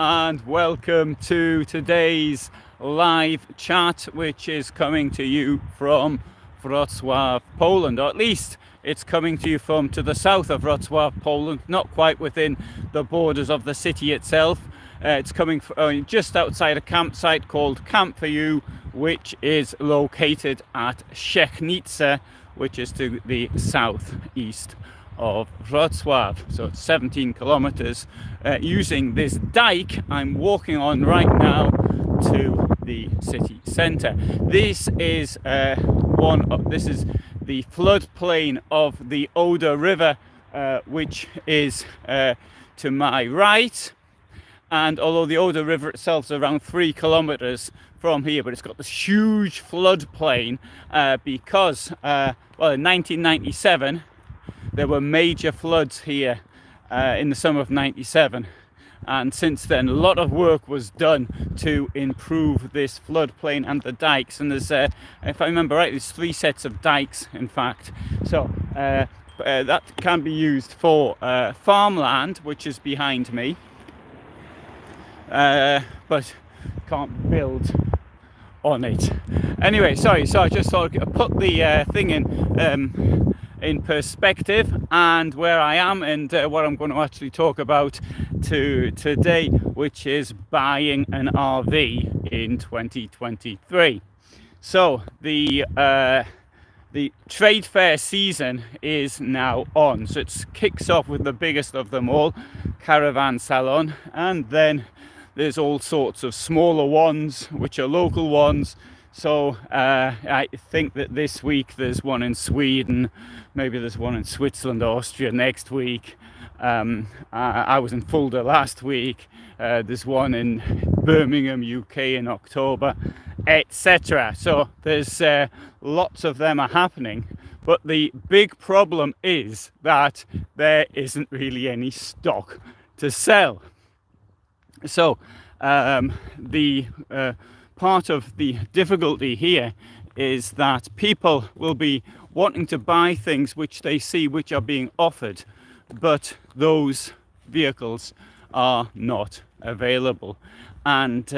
and welcome to today's live chat, which is coming to you from Wrocław, Poland, or at least it's coming to you from to the south of Wrocław, Poland, not quite within the borders of the city itself. It's coming from, just outside a campsite called Camp for You, which is located at Szczechnica, which is to the southeast of Wrocław, so it's 17 kilometers. Using this dike I'm walking on right now to the city center. This is this is the floodplain of the Oder River, which is to my right. And although the Oder River itself is around 3 kilometers from here, but it's got this huge floodplain because, well, in 1997, there were major floods here in the summer of 97. And since then, a lot of work was done to improve this floodplain and the dikes. And there's, if I remember right, there's 3 sets of dikes, in fact. So that can be used for farmland, which is behind me. But can't build on it. Anyway, sorry, so I just thought I'd put the thing in perspective and where I am and what I'm going to actually talk about today, which is buying an RV in 2023. So the trade fair season is now on, so it kicks off with the biggest of them all, Caravan Salon, and then there's all sorts of smaller ones, which are local ones. So I think that this week there's one in Sweden, maybe there's one in Switzerland, Austria next week. I was in Fulda last week. There's one in Birmingham, UK in October, etc. So there's lots of them are happening. But the big problem is that there isn't really any stock to sell. So the part of the difficulty here is that people will be wanting to buy things which they see which are being offered, but those vehicles are not available. And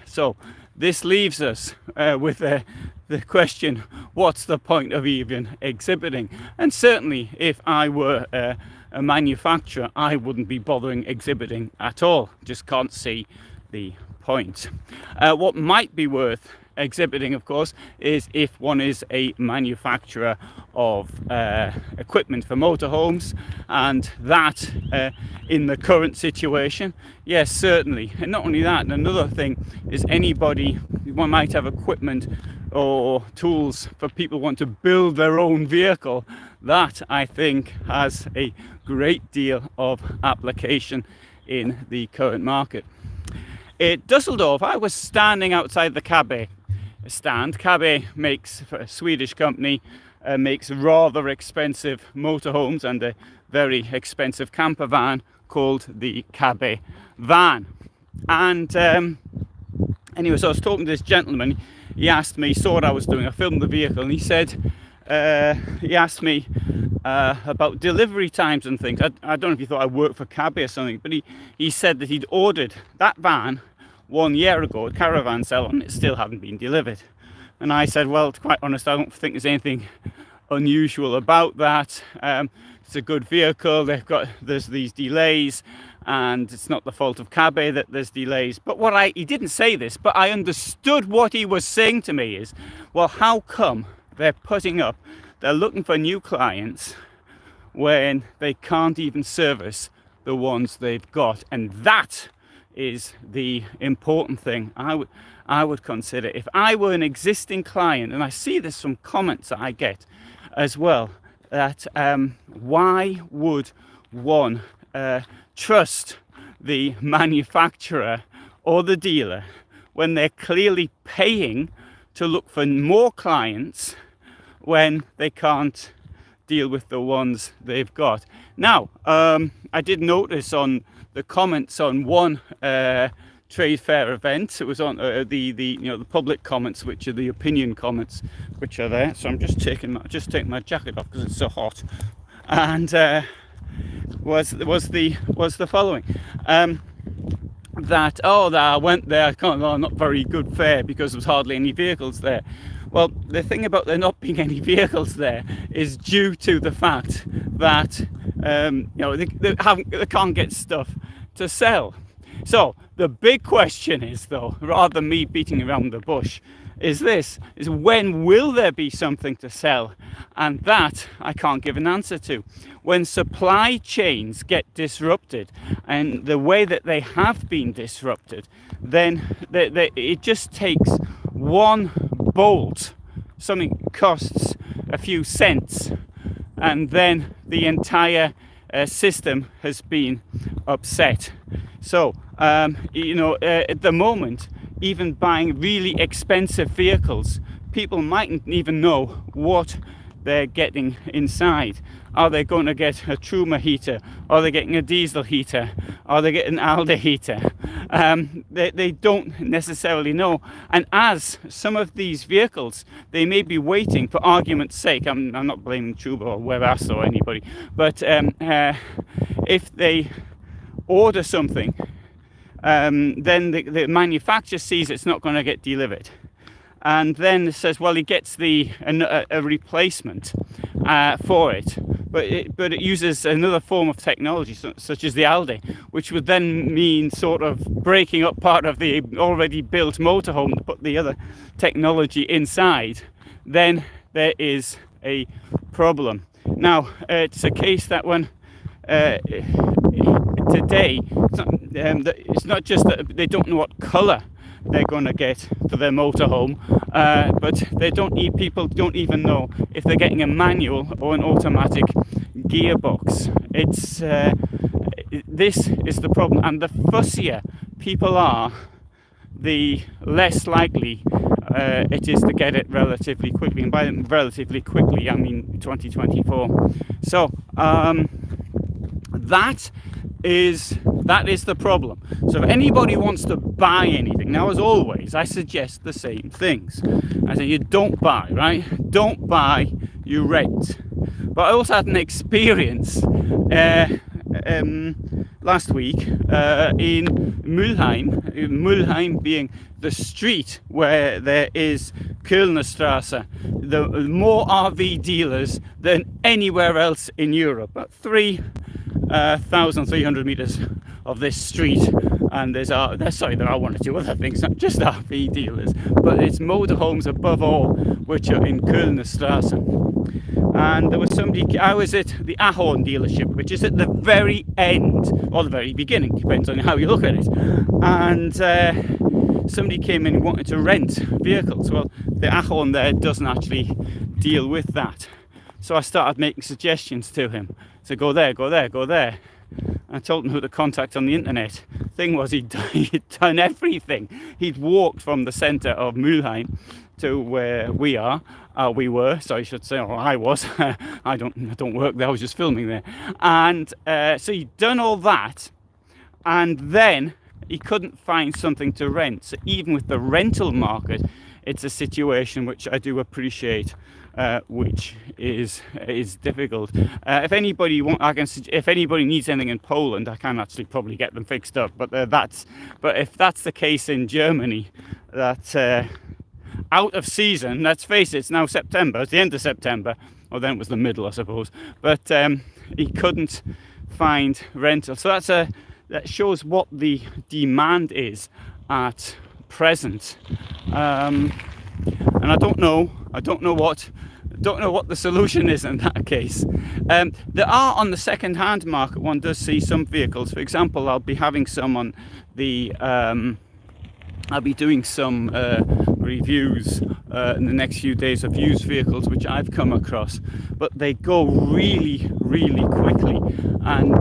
so this leaves us with the question, what's the point of even exhibiting? And certainly if I were a manufacturer, I wouldn't be bothering exhibiting at all. Just can't see the point. What might be worth exhibiting, of course, is if one is a manufacturer of equipment for motorhomes, and that in the current situation, yes, certainly. And not only that, another thing is one might have equipment or tools for people who want to build their own vehicle. That, I think, has a great deal of application in the current market. At Dusseldorf, I was standing outside the Cabé stand. Cabé makes, a Swedish company, makes rather expensive motorhomes and a very expensive camper van called the Cabé van. And anyway, so I was talking to this gentleman. He asked me, saw what I was doing. I filmed the vehicle, and he said, he asked me about delivery times and things. I don't know if he thought I worked for Cabé or something, but he said that he'd ordered that van 1 year ago at Caravan Salon, it still hadn't been delivered. And I said, well, to be quite honest, I don't think there's anything unusual about that. It's a good vehicle. There's these delays, and it's not the fault of Cabé that there's delays. But he didn't say this, but I understood what he was saying to me is, well, how come they're looking for new clients when they can't even service the ones they've got? And that is the important thing I would consider. If I were an existing client, and I see this from comments that I get as well, that why would one trust the manufacturer or the dealer when they're clearly paying to look for more clients when they can't deal with the ones they've got? Now, I did notice on the comments on one trade fair event, it was on the public comments, which are the opinion comments, which are there. So I'm just taking my jacket off because it's so hot, and was the following. that, oh, I went there, I can't, oh, not very good fare because there was hardly any vehicles there. Well, the thing about there not being any vehicles there is due to the fact that they can't get stuff to sell. So the big question is, though, rather than me beating around the bush, is when will there be something to sell? And that I can't give an answer to. When supply chains get disrupted, and the way that they have been disrupted, then it just takes one bolt. Something costs a few cents, and then the entire system has been upset. So at the moment, even buying really expensive vehicles, people mightn't even know what they're getting inside. Are they going to get a Truma heater? Are they getting a diesel heater? Are they getting an Alde heater? They don't necessarily know. And as some of these vehicles, they may be waiting, for argument's sake, I'm not blaming Truma or Webas or anybody, but if they order something, then the manufacturer sees it's not going to get delivered, and then it says, well, he gets a replacement for it, but it uses another form of technology, such as the Alde, which would then mean sort of breaking up part of the already built motorhome to put the other technology inside. Then there is a problem. Now, it's a case that when today, it's not just that they don't know what colour they're going to get for their motorhome, but people don't even know if they're getting a manual or an automatic gearbox. This is the problem, and the fussier people are, the less likely it is to get it relatively quickly. And by relatively quickly, I mean 2024. So that is the problem. So if anybody wants to buy anything, now as always, I suggest the same things. I say you don't buy, right? Don't buy, you rent. But I also had an experience last week in Mülheim. Mülheim being the street where there is Kölner the more RV dealers than anywhere else in Europe. About 3,300 meters of this street, and there are one or two other things, not just RV dealers, but it's motorhomes above all, which are in Kölner. And there was somebody, I was at the Ahorn dealership, which is at the very end, or the very beginning, depends on how you look at it. And somebody came in and wanted to rent vehicles. Well, the Ahorn there doesn't actually deal with that. So I started making suggestions to him. So go there, go there, go there. I told him who to contact on the internet. Thing was, he'd done everything. He'd walked from the centre of Mülheim to where we were, so I should say, or I was. I don't work there, I was just filming there. And so he'd done all that, and then he couldn't find something to rent. So even with the rental market, it's a situation which I do appreciate, which is difficult. If anybody if anybody needs anything in Poland, I can actually probably get them fixed up. But if that's the case in Germany, that out of season, let's face it, it's now September, it's the end of September, or then it was the middle, I suppose. But he couldn't find rental, so that shows what the demand is at present. And I don't know what the solution is in that case. There are, on the second-hand market, one does see some vehicles. For example, I'll be having some on the I'll be doing some reviews in the next few days of used vehicles which I've come across, but they go really, really quickly. And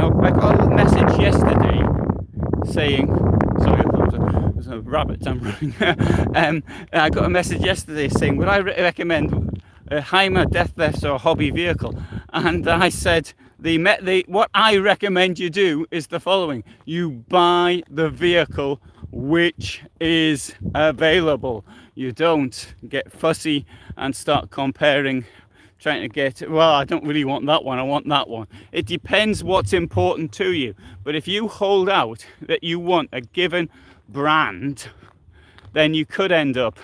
I got a message yesterday saying, sorry, there's a rabbit I'm running. I got a message yesterday saying, would I recommend a Hymer, deathless or hobby vehicle? And I said, what I recommend you do is the following: you buy the vehicle which is available. You don't get fussy and start comparing trying to get, well, I don't really want that one, I want that one. It depends what's important to you. But if you hold out that you want a given brand, then you could end up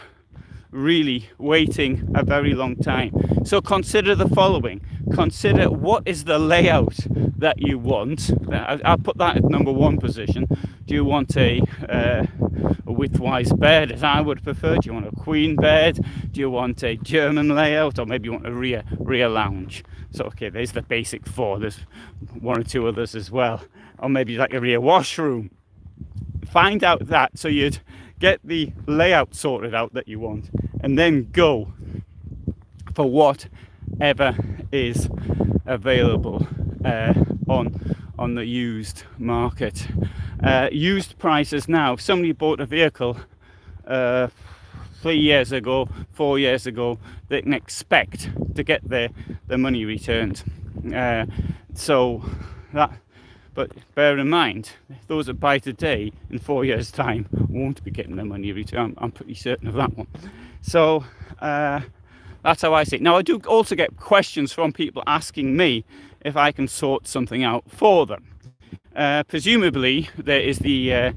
really waiting a very long time. So consider the following. Consider what is the layout that you want. I'll put that at number one position. Do you want a widthwise bed, as I would prefer? Do you want a queen bed? Do you want a German layout? Or maybe you want a rear lounge? So okay, there's the basic four. There's one or two others as well. Or maybe like a rear washroom. Find out that, so you'd get the layout sorted out that you want, and then go for whatever is available on the used market. Used prices now, if somebody bought a vehicle 3 years ago, 4 years ago, they can expect to get their money returned. But bear in mind, those that buy today, in 4 years' time, won't be getting their money returned. I'm pretty certain of that one. So that's how I see it. Now, I do also get questions from people asking me if I can sort something out for them. Presumably, there is the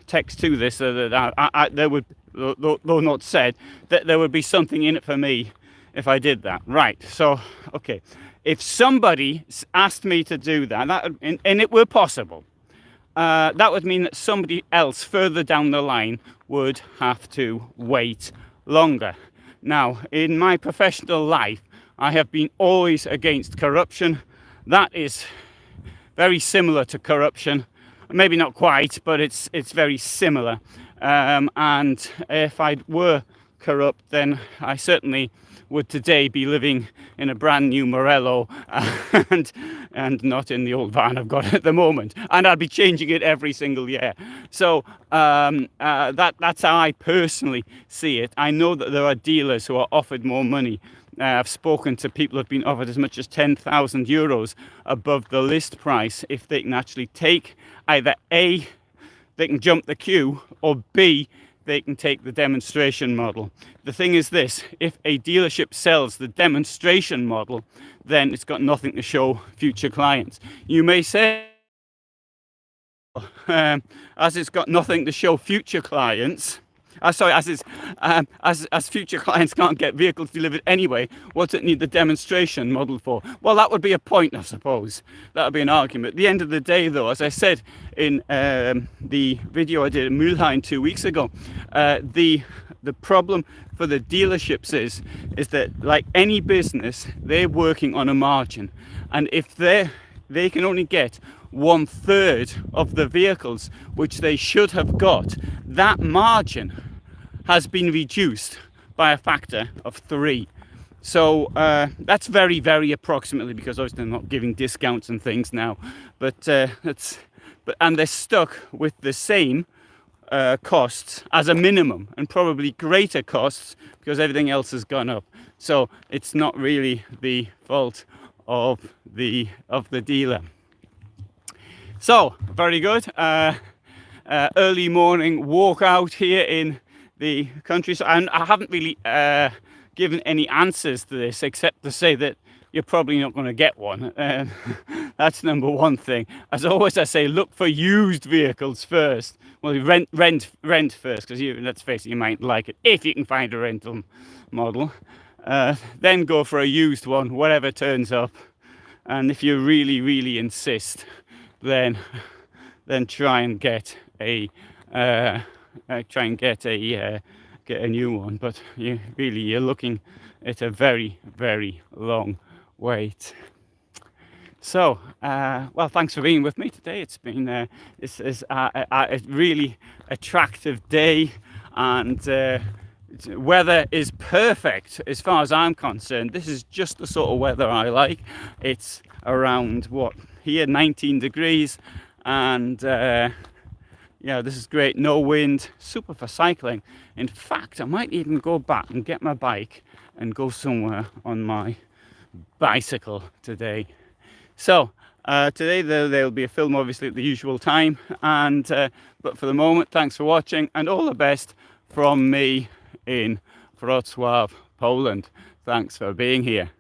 text to this, that there would, though not said, that there would be something in it for me if I did that. Right, so, okay. If somebody asked me to do that, and it were possible, that would mean that somebody else further down the line would have to wait longer. Now, in my professional life, I have been always against corruption. That is very similar to corruption. Maybe not quite, but it's very similar. And if I were corrupt, then I certainly would today be living in a brand new Morello and not in the old van I've got at the moment, and I'd be changing it every single year. So that's how I personally see it. I know that there are dealers who are offered more money. I've spoken to people who have been offered as much as 10,000 euros above the list price if they can actually take either A, they can jump the queue, or B, they can take the demonstration model. The thing is this, if a dealership sells the demonstration model, then it's got nothing to show future clients. You may say, as it's got nothing to show future clients, as future clients can't get vehicles delivered anyway, what's it need the demonstration model for? Well, that would be a point, I suppose. That would be an argument. At the end of the day, though, as I said in the video I did at Mülheim 2 weeks ago, the problem for the dealerships is that, like any business, they're working on a margin, and if they can only get 1/3 of the vehicles which they should have got, that margin has been reduced by a factor of 3. So that's very, very approximately, because obviously they're not giving discounts and things now, and they're stuck with the same costs as a minimum, and probably greater costs because everything else has gone up. So it's not really the fault of the dealer. So very good. Early morning walk out here in the countryside, and I haven't really given any answers to this except to say that you're probably not going to get one. That's number one thing. As always, I say look for used vehicles first. Well, rent first, because let's face it, you might like it if you can find a rental model. Then go for a used one, whatever turns up. And if you really, really insist, then try and get a new one. But you're looking at a very, very long wait. So, well, thanks for being with me today. It's been a really attractive day, and weather is perfect as far as I'm concerned. This is just the sort of weather I like. It's around here 19 degrees, and this is great. No wind, super for cycling. In fact, I might even go back and get my bike and go somewhere on my bicycle today. So today there'll be a film, obviously, at the usual time, and but for the moment, thanks for watching, and all the best from me in Wrocław, Poland. Thanks for being here.